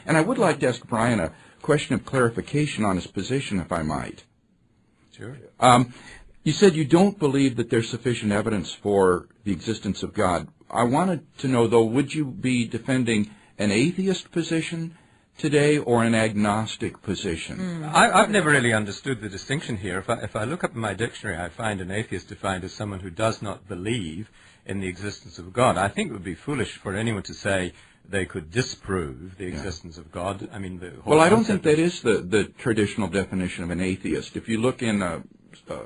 And I would like to ask Brian a question of clarification on his position, if I might. Sure. You said you don't believe that there's sufficient evidence for the existence of God. I wanted to know, though, would you be defending an atheist position today or an agnostic position? I've never really understood the distinction here. If I look up in my dictionary, I find an atheist defined as someone who does not believe in the existence of God. I think it would be foolish for anyone to say they could disprove the existence of God. I mean, well, I don't think that is the traditional definition of an atheist. If you look in an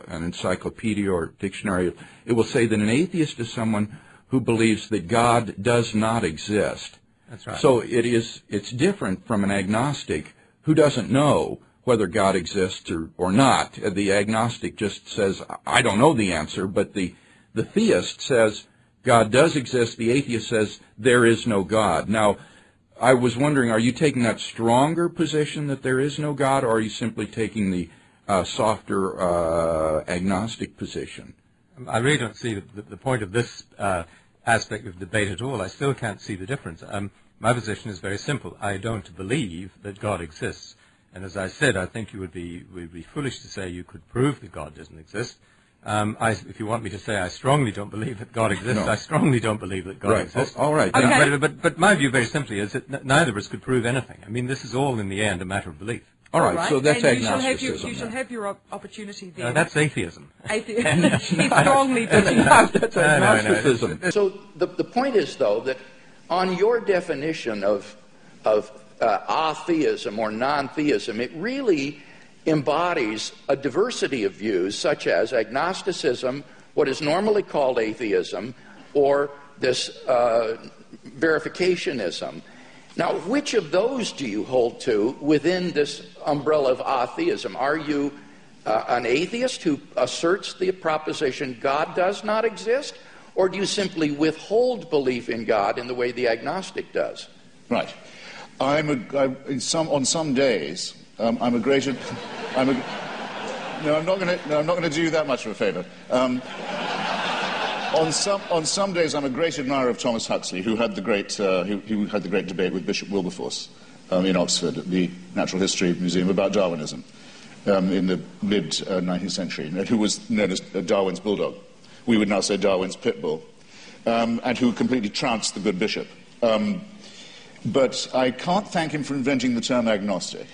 encyclopedia or dictionary, it will say that an atheist is someone who believes that God does not exist. That's right. So it's different from an agnostic who doesn't know whether God exists or not. The agnostic just says, I don't know the answer, but the theist says, God does exist. The atheist says, there is no God. Now, I was wondering, are you taking that stronger position that there is no God, or are you simply taking the softer agnostic position? I really don't see the point of this aspect of debate at all. I still can't see the difference. My position is very simple. I don't believe that God exists. And as I said, I think you would be foolish to say you could prove that God doesn't exist. If you want me to say I strongly don't believe that God exists, I strongly don't believe that God exists. All right. Okay. But my view very simply is that neither of us could prove anything. I mean, this is all in the end a matter of belief. All right, so that's and agnosticism. you shall have your opportunity there. That's atheism. He strongly believes. That's agnosticism. So the point is, though, that on your definition of atheism or non-theism, it really embodies a diversity of views, such as agnosticism, what is normally called atheism, or this verificationism. Now, which of those do you hold to within this umbrella of atheism? Are you an atheist who asserts the proposition God does not exist, or do you simply withhold belief in God in the way the agnostic does? Right. On some days, I'm a greater. No, I'm not going to do you that much of a favour. On some days, I'm a great admirer of Thomas Huxley, who had the great debate with Bishop Wilberforce in Oxford at the Natural History Museum about Darwinism in the mid-19th century, and who was known as Darwin's bulldog. We would now say Darwin's pit bull, and who completely trounced the good bishop. But I can't thank him for inventing the term agnostic.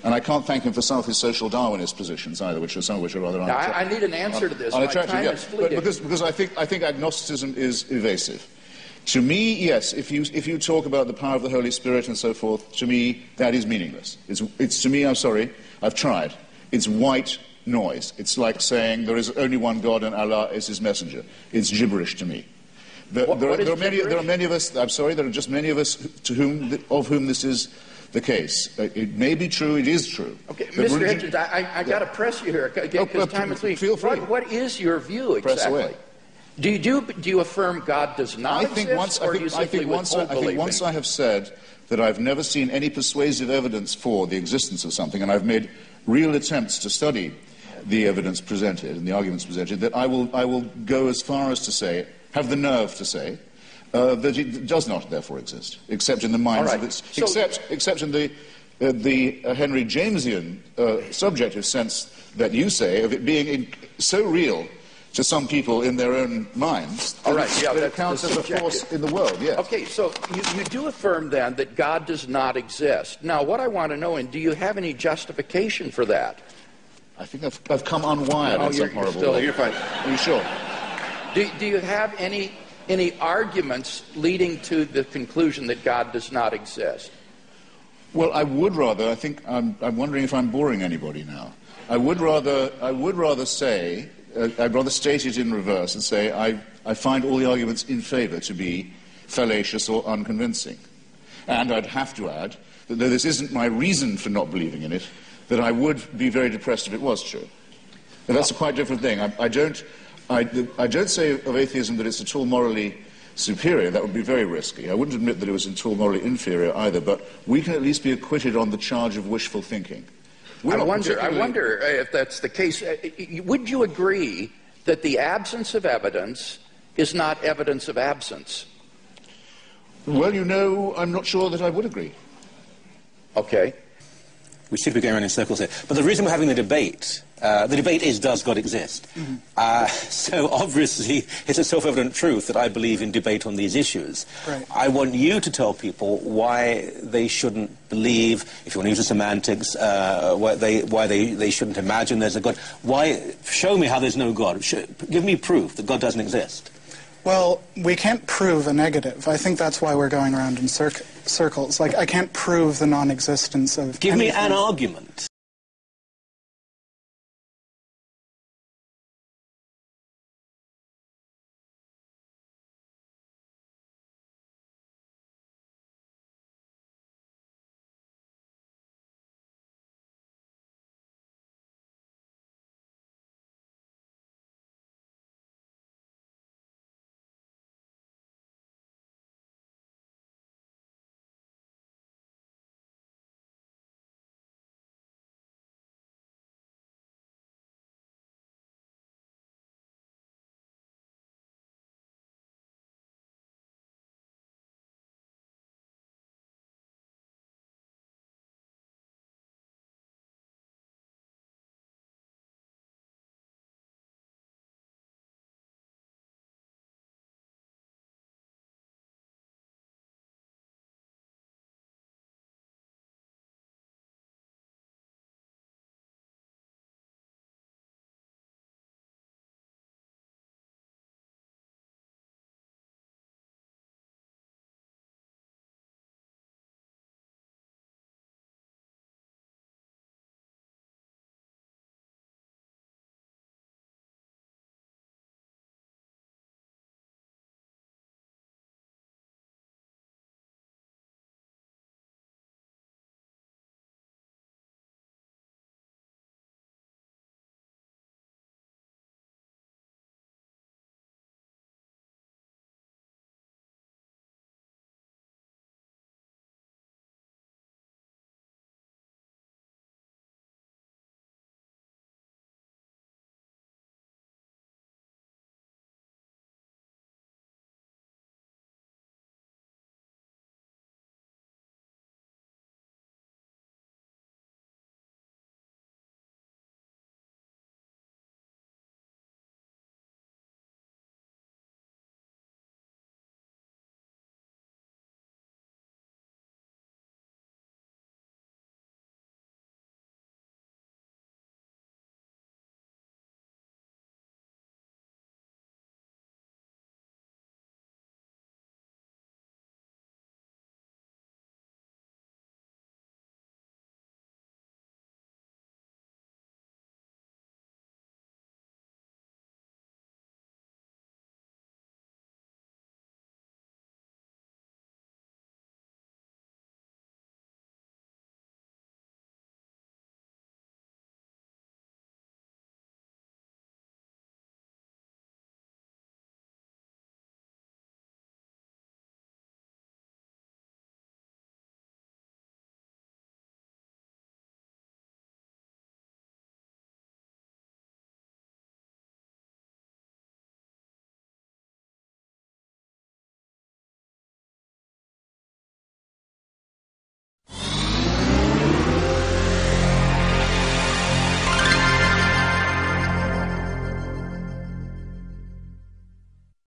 And I can't thank him for some of his social Darwinist positions either, some of which are rather unattractive. I need an answer to this. My time is fleeting. But because I think agnosticism is evasive. To me, yes, if you talk about the power of the Holy Spirit and so forth, to me that is meaningless. It's to me, I'm sorry, I've tried. It's white noise. It's like saying there is only one God and Allah is his messenger. It's gibberish to me. There are many of us. I'm sorry, there are just many of us of whom this is the case. It may be true, it is true. Okay, Mr. Hitchens, I got to press you here because time is fleeting. Feel free. What is your view exactly? Press away. Do you affirm God does not exist, or do you simply withhold belief? I think once I have said that I've never seen any persuasive evidence for the existence of something, and I've made real attempts to study the evidence presented and the arguments presented, that I will go as far as to say, have the nerve to say, that it does not therefore exist, except in the minds of its, except in the Henry Jamesian subjective sense that you say of it being so real to some people in their own minds that it counts as a force in the world. Yes. Okay, so you do affirm then that God does not exist. Now, what I want to know, and do you have any justification for that? I think I've come unwired in some horrible way. You're fine. Are you sure? Do you have any arguments leading to the conclusion that God does not exist? Well, I would rather. I think I'm wondering if I'm boring anybody now. I would rather say. I'd rather state it in reverse and say I find all the arguments in favour to be fallacious or unconvincing. And I'd have to add that though this isn't my reason for not believing in it, that I would be very depressed if it was true. But that's a quite different thing. I don't say of atheism that it's at all morally superior. That would be very risky. I wouldn't admit that it was at all morally inferior either, but we can at least be acquitted on the charge of wishful thinking. I wonder if that's the case. Would you agree that the absence of evidence is not evidence of absence? Well, I'm not sure that I would agree. Okay. We seem to be going around in circles here. But the reason we're having the debate is, does God exist? So obviously, it's a self-evident truth that I believe in debate on these issues. Right. I want you to tell people why they shouldn't believe, if you want to use the semantics, why they shouldn't imagine there's a God. Show me how there's no God. Give me proof that God doesn't exist. Well, we can't prove a negative. I think that's why we're going around in circles. Like, I can't prove the non-existence of Give me anything. an argument.